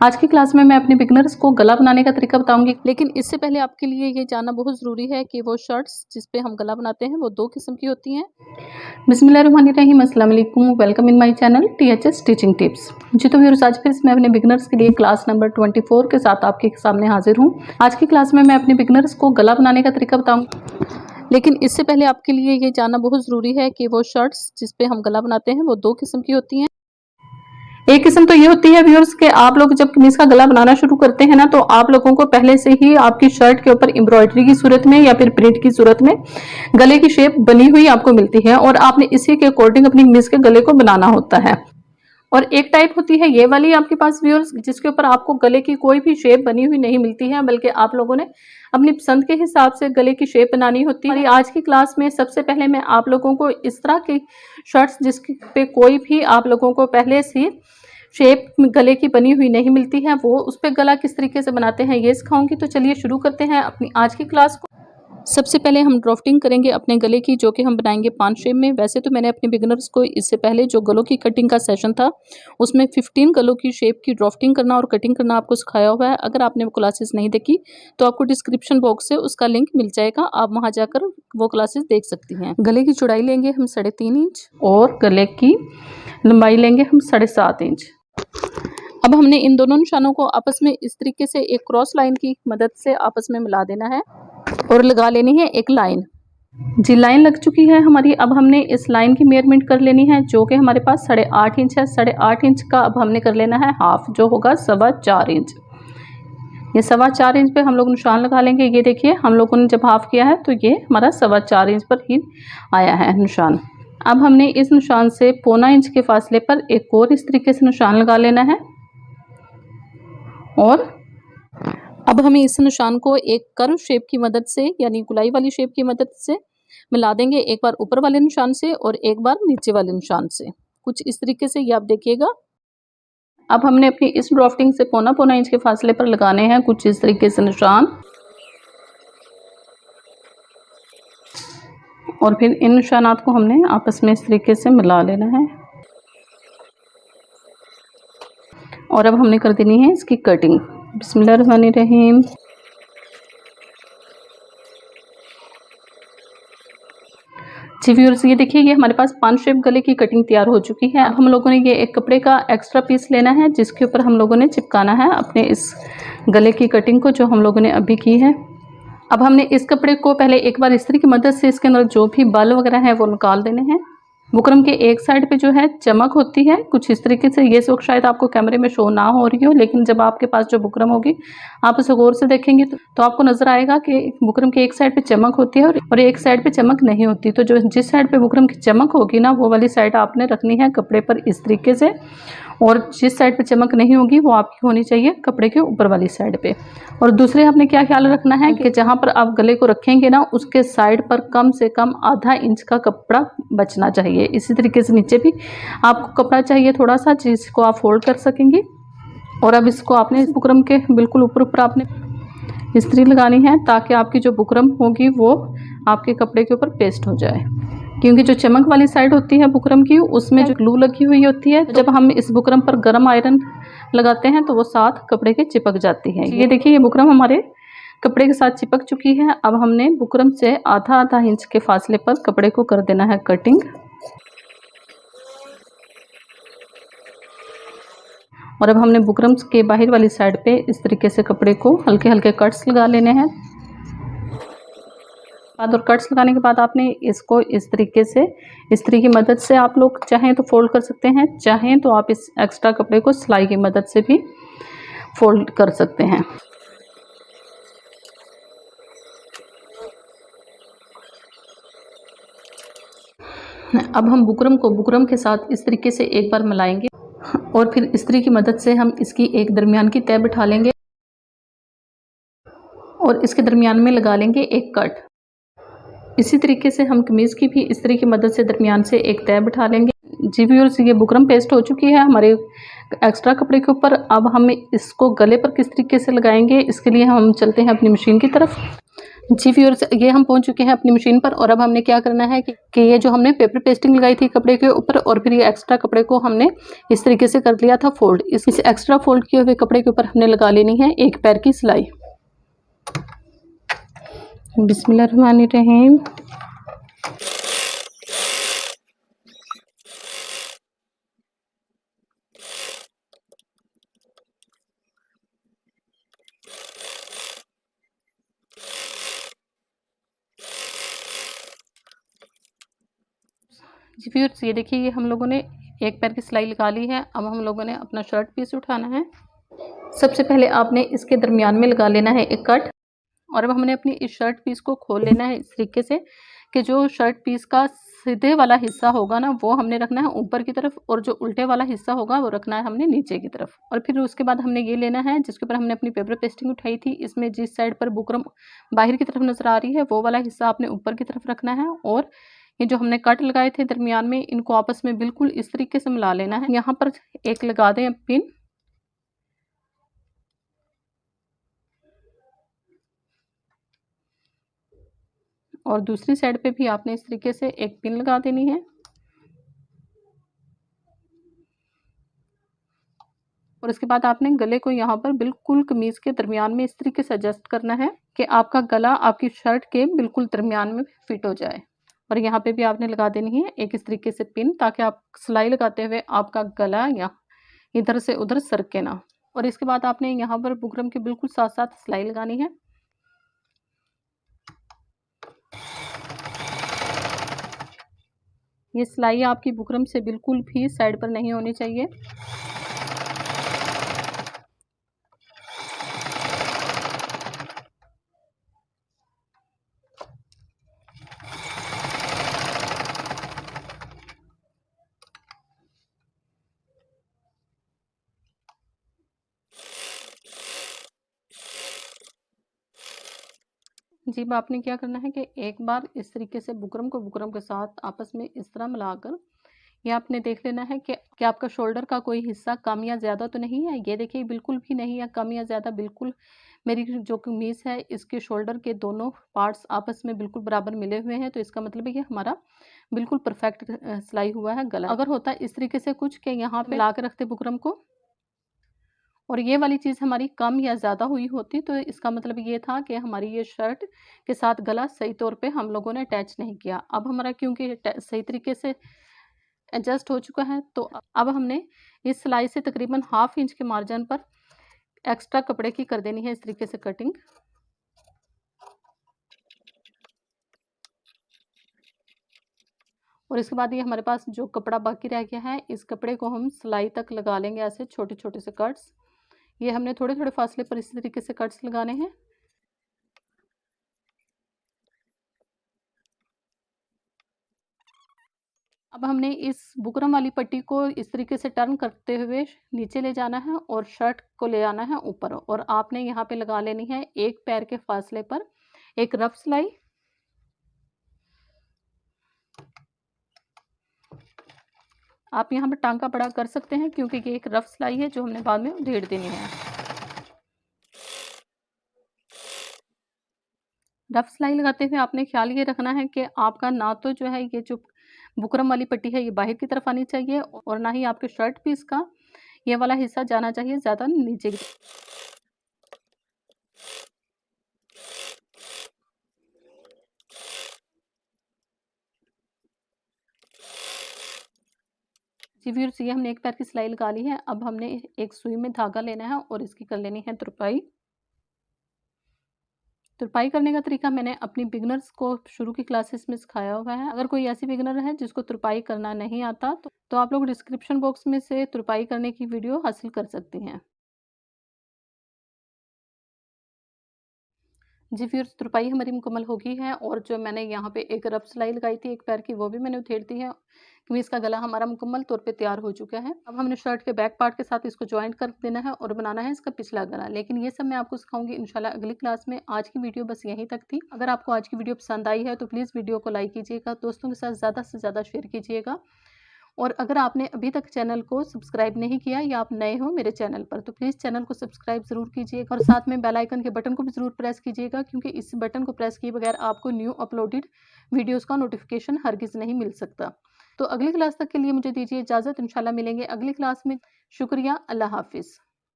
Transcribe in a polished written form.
आज की क्लास में मैं अपने बिगनर्स को गला बनाने का तरीका बताऊंगी, लेकिन इससे पहले आपके लिए ये जानना बहुत ज़रूरी है कि वो शर्ट्स जिस पे हम गला बनाते हैं वो दो किस्म की होती हैं। बिस्मिल्लाहिर्रहमानिर्रहीम, अस्सलाम वालेकुम, welcome in my channel THS teaching tips. जी तो व्यूअर्स, आज फिर मैं अपने बिगनर्स के लिए क्लास नंबर 24 के साथ आपके सामने हाजिर हूँ। आज की क्लास में मैं अपने बिगनर्स को गला बनाने का तरीका बताऊँगी, लेकिन इससे पहले आपके लिए ये जानना बहुत ज़रूरी है कि वो शर्ट्स जिस पे हम गला बनाते हैं वो दो किस्म की होती हैं। एक किस्म तो ये होती है व्यूअर्स कि आप लोग जब कमीज का गला बनाना शुरू करते हैं ना, तो आप लोगों को पहले से ही आपकी शर्ट के ऊपर एम्ब्रॉयडरी की सूरत में या फिर प्रिंट की सूरत में गले की शेप बनी हुई आपको मिलती है और आपने इसी के अकॉर्डिंग अपनी कमीज के गले को बनाना होता है। और एक टाइप होती है ये वाली आपके पास व्यूअर्स, जिसके ऊपर आपको गले की कोई भी शेप बनी हुई नहीं मिलती है, बल्कि आप लोगों ने अपनी पसंद के हिसाब से गले की शेप बनानी होती है। आज की क्लास में सबसे पहले मैं आप लोगों को इस तरह की शर्ट्स जिसके पे कोई भी आप लोगों को पहले से शेप गले की बनी हुई नहीं मिलती है, वो उस पर गला किस तरीके से बनाते हैं ये सिखाऊंगी। तो चलिए शुरू करते हैं अपनी आज की क्लास को। सबसे पहले हम ड्राफ्टिंग करेंगे अपने गले की, जो कि हम बनाएंगे पान शेप में। वैसे तो मैंने अपने बिगिनर्स को इससे पहले जो गलों की कटिंग का सेशन था उसमें 15 गलों की शेप की ड्राफ्टिंग करना और कटिंग करना आपको सिखाया हुआ है। अगर आपने वो क्लासेस नहीं देखी तो आपको डिस्क्रिप्शन बॉक्स से उसका लिंक मिल जाएगा, आप वहाँ जाकर वो क्लासेस देख सकती हैं। गले की चौड़ाई लेंगे हम 3.5 इंच और गले की लंबाई लेंगे हम 7.5 इंच। अब हमने इन दोनों निशानों को आपस में इस तरीके से एक क्रॉस लाइन की मदद से आपस में मिला देना है और लगा लेनी है एक लाइन। जी लाइन लग चुकी है हमारी। अब हमने इस लाइन की मेजरमेंट कर लेनी है, जो कि हमारे पास 8.5 इंच है। 8.5 इंच का अब हमने कर लेना है हाफ, जो होगा 4.25 इंच। ये 4.25 इंच पे हम लोग निशान लगा लेंगे। ये देखिए, हम लोगों ने जब हाफ किया है तो ये हमारा 4.25 इंच पर ही आया है निशान। अब हमने इस निशान से 0.25 इंच के फासले पर एक और इस तरीके से निशान लगा लेना है और अब हमें इस निशान को एक कर्व शेप की मदद से, यानी गुलाई वाली शेप की मदद से मिला देंगे, एक बार ऊपर वाले निशान से और एक बार नीचे वाले निशान से। कुछ इस तरीके से ये आप देखिएगा। अब हमने अपनी इस ड्राफ्टिंग से 0.25 इंच के फासले पर लगाने हैं कुछ इस तरीके से निशान, और फिर इन निशानात को हमने आपस में इस तरीके से मिला लेना है और अब हमने कर देनी है इसकी कटिंग। बिस्मिल्लाहिर्रहमानिर्रहीम। जी व्यूअर्स, ये देखिए, ये हमारे पास पान शेप गले की कटिंग तैयार हो चुकी है। अब हम लोगों ने ये एक कपड़े का एक्स्ट्रा पीस लेना है, जिसके ऊपर हम लोगों ने चिपकाना है अपने इस गले की कटिंग को, जो हम लोगों ने अभी की है। अब हमने इस कपड़े को पहले एक बार इस्त्री की मदद से इसके अंदर जो भी बाल वगैरह हैं वो निकाल देने हैं। बुकरम के एक साइड पे जो है चमक होती है कुछ इस तरीके से। ये वक्त शायद आपको कैमरे में शो ना हो रही हो, लेकिन जब आपके पास जो बुकरम होगी आप उसे गौर से देखेंगे तो आपको नजर आएगा कि बुकरम के एक साइड पे चमक होती है और एक साइड पे चमक नहीं होती। तो जो जिस साइड पे बुकरम की चमक होगी ना, वो वाली साइड आपने रखनी है कपड़े पर इस तरीके से, और जिस साइड पे चमक नहीं होगी वो आपकी होनी चाहिए कपड़े के ऊपर वाली साइड पे। और दूसरे आपने क्या ख्याल रखना है कि जहाँ पर आप गले को रखेंगे ना, उसके साइड पर कम से कम आधा इंच का कपड़ा बचना चाहिए। इसी तरीके से नीचे भी आपको कपड़ा चाहिए थोड़ा सा, जिसको आप फोल्ड कर सकेंगे। और अब इसको आपने इस बुकरम के बिल्कुल ऊपर आपने इस्त्री लगानी है, ताकि आपकी जो बुकरम होगी वो आपके कपड़े के ऊपर पेस्ट हो जाए। क्योंकि जो चमक वाली साइड होती है बुकरम की, उसमें जो ग्लू लगी हुई होती है, जब हम इस बुकरम पर गर्म आयरन लगाते हैं तो वो साथ कपड़े के चिपक जाती है। ये देखिए, ये बुकरम हमारे कपड़े के साथ चिपक चुकी है। अब हमने बुकरम से आधा इंच के फासले पर कपड़े को कर देना है कटिंग। और अब हमने बुकरम के बाहर वाली साइड पे इस तरीके से कपड़े को हल्के हल्के कट्स लगा लेने हैं। और कट्स लगाने के बाद आपने इसको इस तरीके से इस्त्री की मदद से आप लोग चाहें तो फोल्ड कर सकते हैं, चाहें तो आप इस एक्स्ट्रा कपड़े को सिलाई की मदद से भी फोल्ड कर सकते हैं। अब हम बुकरम को बुकरम के साथ इस तरीके से एक बार मिलाएंगे और फिर इस्त्री की मदद से हम इसकी एक दरमियान की तह बिठा लेंगे और इसके दरमियान में लगा लेंगे एक कट। इसी तरीके से हम कमीज की भी इस्त्री की मदद से दरमियान से एक तह बिठा लेंगे। जी व्यूअर्स, ये बुकरम पेस्ट हो चुकी है हमारे एक्स्ट्रा कपड़े के ऊपर। अब हम इसको गले पर किस तरीके से लगाएंगे, इसके लिए हम चलते हैं अपनी मशीन की तरफ। जी व्यूअर्स, ये हम पहुंच चुके हैं अपनी मशीन पर और अब हमने क्या करना है कि ये जो हमने पेपर पेस्टिंग लगाई थी कपड़े के ऊपर और फिर ये एक्स्ट्रा कपड़े को हमने इस तरीके से कर लिया था फोल्ड। इस एक्स्ट्रा फोल्ड किए हुए कपड़े के ऊपर हमने लगा लेनी है एक पैर की सिलाई। बिस्मिल्लाहिर्रहमानिर्रहीम। जी व्यूअर्स, ये देखिए ये हम लोगों ने एक पैर की सिलाई लगा ली है। अब हम लोगों ने अपना शर्ट पीस उठाना है। सबसे पहले आपने इसके दरमियान में लगा लेना है एक कट और अब हमने अपनी इस शर्ट पीस को खोल लेना है इस तरीके से कि जो शर्ट पीस का सीधे वाला हिस्सा होगा ना वो हमने रखना है ऊपर की तरफ और जो उल्टे वाला हिस्सा होगा वो रखना है हमने नीचे की तरफ। और फिर उसके बाद हमने ये लेना है जिसके ऊपर हमने अपनी पेपर पेस्टिंग उठाई थी, इसमें जिस साइड पर बुकरम बाहर की तरफ नजर आ रही है वो वाला हिस्सा आपने ऊपर की तरफ रखना है और ये जो हमने कट लगाए थे दरमियान में इनको आपस में बिल्कुल इस तरीके से मिला लेना है। यहाँ पर एक लगा दें पिन और दूसरी साइड पे भी आपने इस तरीके से एक पिन लगा देनी है और इसके बाद आपने गले को यहाँ पर बिल्कुल कमीज के दरमियान में इस तरीके से एडजस्ट करना है कि आपका गला आपकी शर्ट के बिल्कुल दरमियान में फिट हो जाए। और यहाँ पे भी आपने लगा देनी है एक इस तरीके से पिन ताकि आप सिलाई लगाते हुए आपका गला या इधर से उधर सरके ना। और इसके बाद आपने यहाँ पर बुकरम के बिल्कुल साथ साथ सिलाई लगानी है। ये सिलाई आपकी बुकरम से बिल्कुल भी साइड पर नहीं होनी चाहिए। जी, अब आपने क्या करना है कि एक बार इस तरीके से बुकरम को बुकरम के साथ आपस में इस तरह मिलाकर ये आपने देख लेना है कि आपका शोल्डर का कोई हिस्सा कम या ज़्यादा तो नहीं है। ये देखिए बिल्कुल भी नहीं है कम या ज़्यादा, बिल्कुल मेरी जो कमीज़ है इसके शोल्डर के दोनों पार्ट्स आपस में बिल्कुल बराबर मिले हुए हैं। तो इसका मतलब है कि हमारा बिल्कुल परफेक्ट सिलाई हुआ है गला। अगर होता है इस तरीके से कुछ कि यहाँ पे ला के रखते बुकरम को और ये वाली चीज़ हमारी कम या ज़्यादा हुई होती तो इसका मतलब ये था कि हमारी ये शर्ट के साथ गला सही तौर पे हम लोगों ने अटैच नहीं किया। अब हमारा क्योंकि सही तरीके से एडजस्ट हो चुका है तो अब हमने इस सिलाई से तकरीबन हाफ इंच के मार्जिन पर एक्स्ट्रा कपड़े की कर देनी है इस तरीके से कटिंग। और इसके बाद ये हमारे पास जो कपड़ा बाकी रह गया है इस कपड़े को हम सिलाई तक लगा लेंगे ऐसे छोटे छोटे से कट्स। ये हमने थोड़े थोड़े फासले पर इसी तरीके से कट्स लगाने हैं। अब हमने इस बुकरम वाली पट्टी को इस तरीके से टर्न करते हुए नीचे ले जाना है और शर्ट को ले आना है ऊपर और आपने यहाँ पे लगा लेनी है एक पैर के फासले पर एक रफ सिलाई। आप यहाँ पर टांका बड़ा कर सकते हैं क्योंकि ये एक रफ सिलाई है जो हमने बाद में उधेड़ देनी है। रफ सिलाई लगाते हुए आपने ख्याल ये रखना है कि आपका ना तो जो है ये जो बुकरम वाली पट्टी है ये बाहर की तरफ आनी चाहिए और ना ही आपके शर्ट पीस का ये वाला हिस्सा जाना चाहिए ज़्यादा नीचे की। जी व्यूअर्स, ये हमने एक पैर की सिलाई लगा ली है। अब हमने एक सुई में धागा लेना है और इसकी कर लेनी है तुरपाई। तुरपाई करने का तरीका मैंने अपनी बिगिनर्स को शुरू की क्लासेस में सिखाया हुआ है। अगर कोई ऐसी बिगिनर है जिसको तुरपाई करना नहीं आता तो आप लोग डिस्क्रिप्शन बॉक्स में से तुरपाई करने की वीडियो हासिल कर सकती हैं। जी व्यूअर्स, तुरपाई हमारी मुकम्मल हो गई है और जो मैंने यहाँ पे एक रफ सिलाई लगाई थी एक पैर की वो भी मैंने उधेड़ दी है। कमीज़ का गला हमारा मुकम्मल तौर पे तैयार हो चुका है। अब हमने शर्ट के बैक पार्ट के साथ इसको जॉइंट कर देना है और बनाना है इसका पिछला गला। लेकिन ये सब मैं आपको सिखाऊंगी इंशाल्लाह अगली क्लास में। आज की वीडियो बस यहीं तक थी। अगर आपको आज की वीडियो पसंद आई है तो प्लीज़ वीडियो को लाइक कीजिएगा, दोस्तों के साथ ज़्यादा से ज़्यादा शेयर कीजिएगा और अगर आपने अभी तक चैनल को सब्सक्राइब नहीं किया या आप नए हो मेरे चैनल पर तो प्लीज़ चैनल को सब्सक्राइब ज़रूर कीजिएगा और साथ में बेल आइकन के बटन को भी ज़रूर प्रेस कीजिएगा, क्योंकि इस बटन को प्रेस किए बगैर आपको न्यू अपलोडेड वीडियोज़ का नोटिफिकेशन हरगिज़ नहीं मिल सकता। तो अगली क्लास तक के लिए मुझे दीजिए इजाज़त। इंशाल्लाह मिलेंगे अगली क्लास में। शुक्रिया। अल्लाह हाफ़िज़।